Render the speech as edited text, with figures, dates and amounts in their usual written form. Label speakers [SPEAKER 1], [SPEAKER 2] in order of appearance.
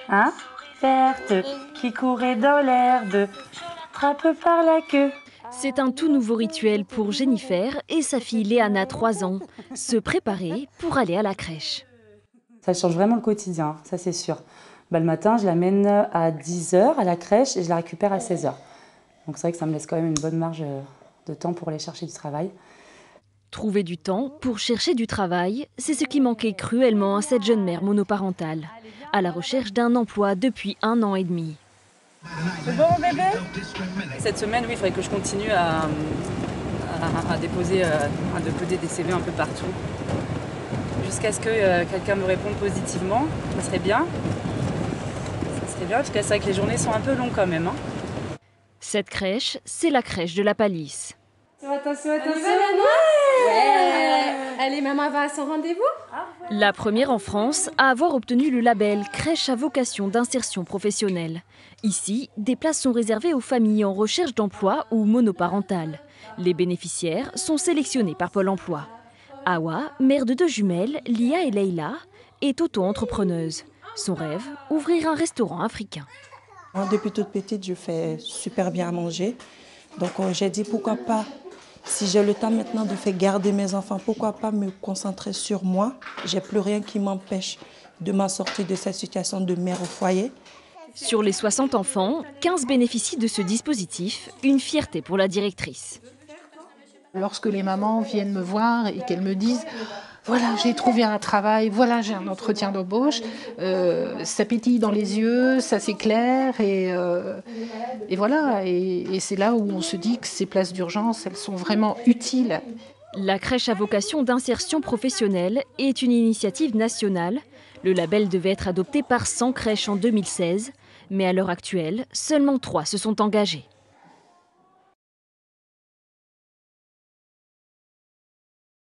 [SPEAKER 1] Hein? Verte, qui courait dans l'herbe, attrape par la queue.
[SPEAKER 2] C'est un tout nouveau rituel pour Jennifer et sa fille Léana, 3 ans, se préparer pour aller à la crèche.
[SPEAKER 1] Ça change vraiment le quotidien, ça c'est sûr. Le matin, je l'amène à 10h à la crèche et je la récupère à 16h. Donc c'est vrai que ça me laisse quand même une bonne marge de temps pour aller chercher du travail.
[SPEAKER 2] Trouver du temps pour chercher du travail, c'est ce qui manquait cruellement à cette jeune mère monoparentale, à la recherche d'un emploi depuis 1 an et demi.
[SPEAKER 1] C'est bon bébé? Cette semaine, oui, il faudrait que je continue à déposer des CV un peu partout. Jusqu'à ce que quelqu'un me réponde positivement, ça serait bien. Ça serait bien, parce que c'est vrai que les journées sont un peu longues quand même.
[SPEAKER 2] Cette crèche, c'est la crèche de la Palisse.
[SPEAKER 3] Attention. Ouais. Allez, maman va à son rendez-vous.
[SPEAKER 2] La première en France à avoir obtenu le label crèche à vocation d'insertion professionnelle. Ici, des places sont réservées aux familles en recherche d'emploi ou monoparentales. Les bénéficiaires sont sélectionnés par Pôle emploi. Awa, mère de 2 jumelles, Lia et Leila, est auto-entrepreneuse. Son rêve, ouvrir un restaurant africain.
[SPEAKER 4] Moi, depuis toute petite, je fais super bien à manger. Donc j'ai dit pourquoi pas, si j'ai le temps maintenant de faire garder mes enfants, pourquoi pas me concentrer sur moi. J'ai plus rien qui m'empêche de m'en sortir de cette situation de mère au foyer.
[SPEAKER 2] Sur les 60 enfants, 15 bénéficient de ce dispositif, une fierté pour la directrice.
[SPEAKER 5] Lorsque les mamans viennent me voir et qu'elles me disent « voilà, j'ai trouvé un travail, voilà, j'ai un entretien d'embauche », ça pétille dans les yeux, ça s'éclaire et voilà. Et c'est là où on se dit que ces places d'urgence, elles sont vraiment utiles.
[SPEAKER 2] La crèche à vocation d'insertion professionnelle est une initiative nationale. Le label devait être adopté par 100 crèches en 2016, mais à l'heure actuelle, seulement 3 se sont engagées.